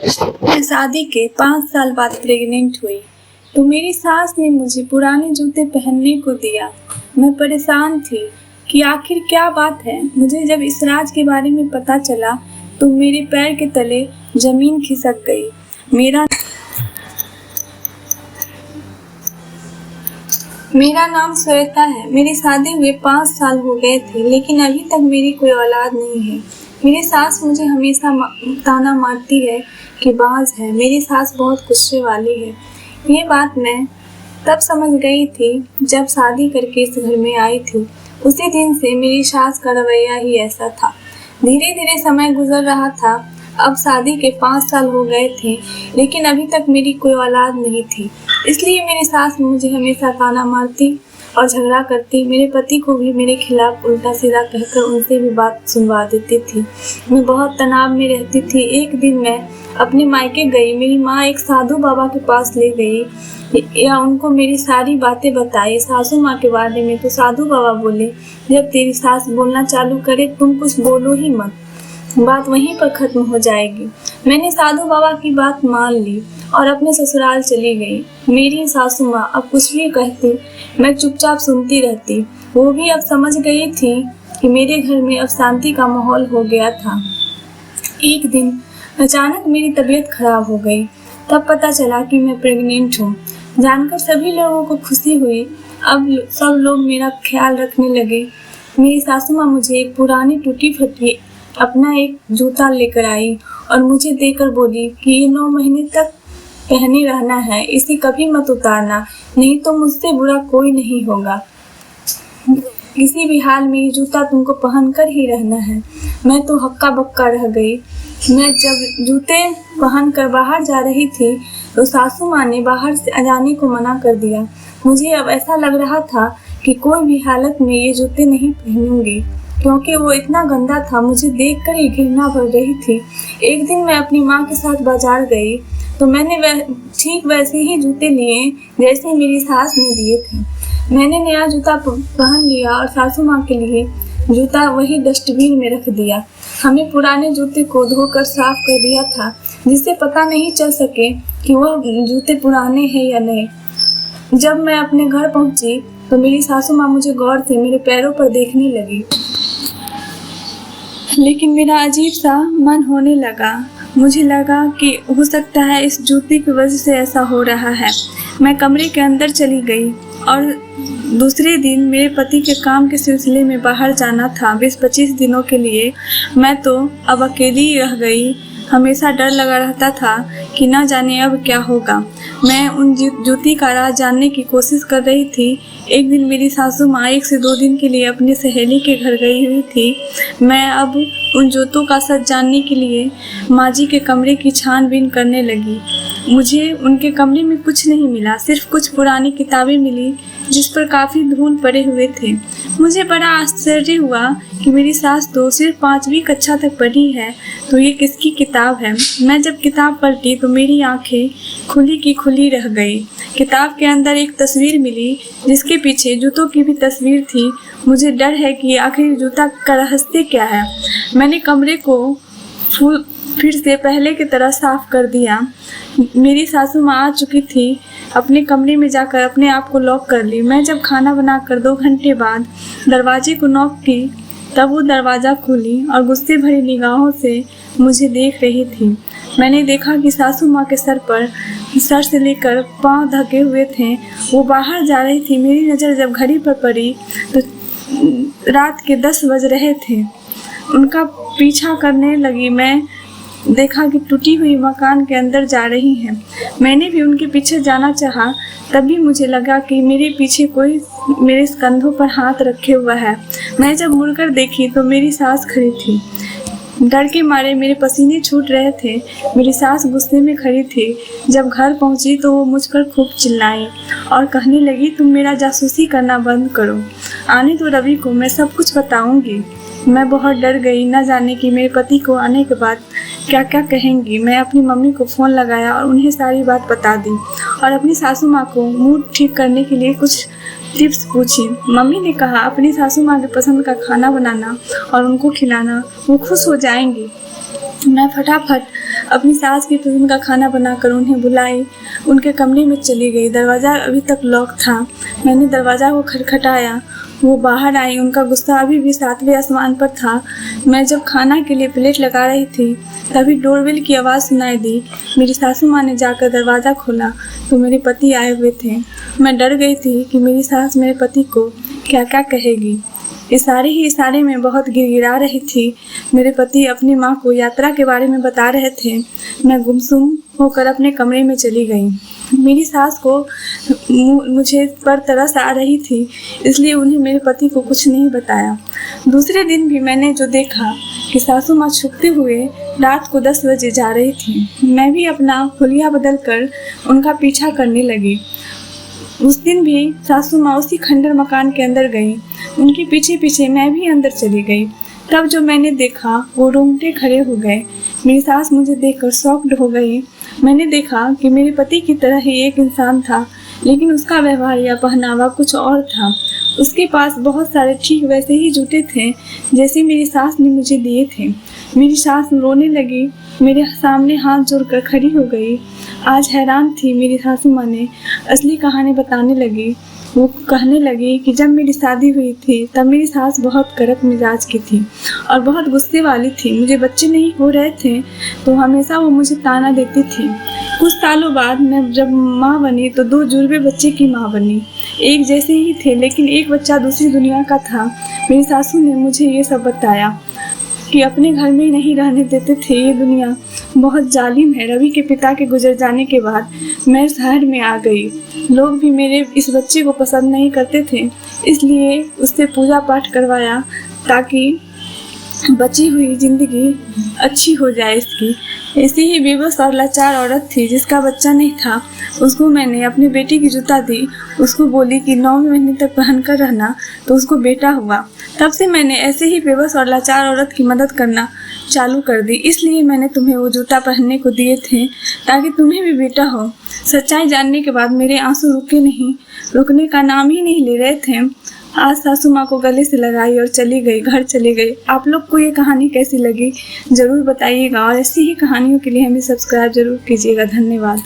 मैं शादी के 5 साल बाद प्रेग्नेंट हुई तो मेरी सास ने मुझे पुराने जूते पहनने को दिया। मैं परेशान थी कि आखिर क्या बात है। मुझे जब इस राज के बारे में पता चला तो मेरे पैर के तले जमीन खिसक गई। मेरा नाम श्वेता है। मेरी शादी हुए 5 साल हो गए थे, लेकिन अभी तक मेरी कोई औलाद नहीं है। मेरी सास मुझे हमेशा ताना मारती है कि बाज है। मेरी सास बहुत गुस्से वाली है। ये बात मैं तब समझ गई थी जब शादी करके इस घर में आई थी। उसी दिन से मेरी सास का रवैया ही ऐसा था। धीरे धीरे समय गुजर रहा था। अब शादी के 5 साल हो गए थे, लेकिन अभी तक मेरी कोई औलाद नहीं थी। इसलिए मेरी सास मुझे हमेशा ताना मारती और झगड़ा करती। मेरे पति को भी मेरे खिलाफ उल्टा सीधा कहकर उनसे भी बात सुनवा देती थी। मैं बहुत तनाव में रहती थी। एक दिन मैं अपने मायके गई। मेरी माँ एक साधु बाबा के पास ले गई या उनको मेरी सारी बातें बताई सासू माँ के बारे में। तो साधु बाबा बोले, जब तेरी सास बोलना चालू करे तुम कुछ बोलो ही मत, बात वहीं पर खत्म हो जाएगी। मैंने साधु बाबा की बात मान ली और अपने ससुराल चली गई। मेरी सासू माँ अब कुछ भी कहती मैं चुपचाप सुनती रहती। वो भी अब समझ गई थी कि मेरे घर में अब शांति का माहौल हो गया था। एक दिन अचानक मेरी तबीयत खराब हो गई। तब पता चला कि मैं प्रेग्नेंट हूँ। जानकर सभी लोगों को खुशी हुई। अब सब लोग मेरा ख्याल रखने लगे। मेरी सासू माँ मुझे एक पुरानी टूटी फटी अपना एक जूता लेकर आई और मुझे देकर बोली कि ये 9 महीने तक पहने रहना है, इसे कभी मत उतारना, नहीं तो मुझसे बुरा कोई नहीं होगा। किसी भी हाल में ये जूता तुमको पहनकर ही रहना है। मैं तो हक्का बक्का रह गई। मैं जब जूते पहनकर बाहर जा रही थी तो सासू माँ ने बाहर से जाने को मना कर दिया। मुझे अब ऐसा लग रहा था कि कोई भी हालत में ये जूते नहीं पहनूंगी, क्योंकि वो इतना गंदा था। मुझे देखकर ही घृणा भर रही थी। एक दिन मैं अपनी माँ के साथ बाजार गई तो मैंने ठीक वैसे ही जूते लिए जैसे मेरी सास ने दिए थे। मैंने नया जूता पहन लिया और सासू माँ के लिए जूता वही डस्टबिन में रख दिया। हमें पुराने जूते को धोकर साफ कर दिया था, जिससे पता नहीं चल सके कि वह जूते पुराने हैं या नहीं। जब मैं अपने घर पहुंची तो मेरी सासू माँ मुझे गौर से मेरे पैरों पर देखने लगी, लेकिन मेरा अजीब सा मन होने लगा। मुझे लगा कि हो सकता है इस जूते की वजह से ऐसा हो रहा है। मैं कमरे के अंदर चली गई और दूसरे दिन मेरे पति के काम के सिलसिले में बाहर जाना था 20-25 दिनों के लिए। मैं तो अब अकेली रह गई। हमेशा डर लगा रहता था कि ना जाने अब क्या होगा। मैं उन जूती का राज जानने की कोशिश कर रही थी। एक दिन मेरी सासू माँ 1 से 2 दिन के लिए अपनी सहेली के घर गई हुई थी। मैं अब उन जूतों का सच जानने के लिए माँ जी के कमरे की छानबीन करने लगी। मुझे उनके कमरे में कुछ नहीं मिला, सिर्फ कुछ पुरानी किताबें मिली जिस पर काफ़ी धूल पड़े हुए थे। मुझे बड़ा आश्चर्य हुआ कि मेरी सास तो सिर्फ 5वीं कक्षा तक पढ़ी है, तो ये किसकी किताब है। मैं जब किताब पलटी तो मेरी आंखें खुली की खुली रह गई। किताब के अंदर एक तस्वीर मिली जिसके पीछे जूतों की भी तस्वीर थी। मुझे डर है कि आखिर जूता का रहस्य क्या है। मैंने कमरे को फिर से पहले की तरह साफ कर दिया। मेरी सासू माँ आ चुकी थी। अपने कमरे में जाकर अपने आप को लॉक कर ली। मैं जब खाना बनाकर 2 घंटे बाद दरवाजे को नॉक की तब वो दरवाज़ा खोली और गुस्से भरी निगाहों से मुझे देख रही थी। मैंने देखा कि सासू माँ के सर से लेकर पाँव ढके हुए थे। वो बाहर जा रही थी। मेरी नज़र जब घड़ी पर पड़ी तो रात के 10 बज रहे थे। उनका पीछा करने लगी। मैं देखा कि टूटी हुई मकान के अंदर जा रही हैं। मैंने भी उनके पीछे जाना चाहा, तभी मुझे लगा कि मेरे पीछे कोई मेरे कंधों पर हाथ रखे हुआ है। मैं जब मुड़कर देखी तो मेरी सास खड़ी थी। डर के मारे मेरे पसीने छूट रहे थे। मेरी सास गुस्से में खड़ी थी। जब घर पहुंची तो वो मुझ पर खूब चिल्लाई और कहने लगी, तुम मेरा जासूसी करना बंद करो, आने तो रवि को, मैं सब कुछ बताऊंगी। मैं बहुत डर गई, न जाने कि मेरे पति को आने के बाद क्या क्या कहेंगी। मैं अपनी मम्मी को फ़ोन लगाया और उन्हें सारी बात बता दी और अपनी सासू माँ को मूड ठीक करने के लिए कुछ टिप्स पूछी। मम्मी ने कहा अपनी सासू माँ के पसंद का खाना बनाना और उनको खिलाना, वो खुश हो जाएंगी। मैं फटाफट अपनी सास की पसंद का खाना बनाकर उन्हें बुलाई, उनके कमरे में चली गई। दरवाज़ा अभी तक लॉक था। मैंने दरवाज़ा को खटखटाया। वो बाहर आई। उनका गुस्सा अभी भी 7वें आसमान पर था। मैं जब खाना के लिए प्लेट लगा रही थी तभी डोरबेल की आवाज़ सुनाई दी। मेरी सासू माँ ने जाकर दरवाज़ा खोला तो मेरे पति आए हुए थे। मैं डर गई थी कि मेरी सास मेरे पति को क्या क्या कहेगी। इशारे ही इशारे में बहुत गिड़गिड़ा रही थी। मेरे पति अपनी माँ को यात्रा के बारे में बता रहे थे। मैं गुमसुम होकर अपने कमरे में चली गई। मेरी सास को मुझे पर तरस आ रही थी, इसलिए उन्हें मेरे पति को कुछ नहीं बताया। दूसरे दिन भी मैंने जो देखा कि सासू माँ छुपते हुए रात को 10 बजे जा रही थी। मैं भी अपना हुलिया बदल कर उनका पीछा करने लगी। उस दिन भी सासू माँ उसी खंडर मकान के अंदर गई। उनके पीछे पीछे मैं भी अंदर चली गई। तब जो मैंने देखा वो रोंगटे खड़े हो गए। मेरी सास मुझे देखकर शॉक्ड हो गई। मैंने देखा कि मेरे पति की तरह ही एक इंसान था, लेकिन उसका व्यवहार या पहनावा कुछ और था। उसके पास बहुत सारे ठीक वैसे ही जूते थे जैसे मेरी सास ने मुझे दिए थे। मेरी सास रोने लगी, मेरे सामने हाथ जोड़कर खड़ी हो गई। आज हैरान थी। मेरी सासू माँ ने असली कहानी बताने लगी। वो कहने लगी कि जब मेरी शादी हुई थी तब मेरी सास बहुत कड़क मिजाज की थी और बहुत गुस्से वाली थी। मुझे बच्चे नहीं हो रहे थे तो हमेशा वो मुझे ताना देती थी। कुछ सालों बाद मैं जब माँ बनी तो 2 जुड़वे बच्चे की माँ बनी। एक जैसे ही थे लेकिन एक बच्चा दूसरी दुनिया का था। मेरी सासू ने मुझे ये सब बताया कि अपने घर में ही नहीं रहने देते थे। ये दुनिया बहुत जालिम है। रवि के पिता के गुजर जाने के बाद मैं शहर में आ गई। लोग भी मेरे इस बच्चे को पसंद नहीं करते थे, इसलिए उससे पूजा पाठ करवाया ताकि बची हुई जिंदगी अच्छी हो जाए इसकी। ऐसी ही बेबस और लाचार औरत थी जिसका बच्चा नहीं था। उसको मैंने अपनी बेटी की जूता दी। उसको बोली कि 9 महीने तक पहनकर रहना, तो उसको बेटा हुआ। तब से मैंने ऐसे ही बेबस और लाचार औरत की मदद करना चालू कर दी। इसलिए मैंने तुम्हें वो जूता पहनने को दिए थे ताकि तुम्हें भी बेटा हो। सच्चाई जानने के बाद मेरे आंसू रुकने का नाम ही नहीं ले रहे थे। आज सासू माँ को गले से लगाई और चली गई, घर चली गई। आप लोग को ये कहानी कैसी लगी ज़रूर बताइएगा और ऐसी ही कहानियों के लिए हमें सब्सक्राइब ज़रूर कीजिएगा। धन्यवाद।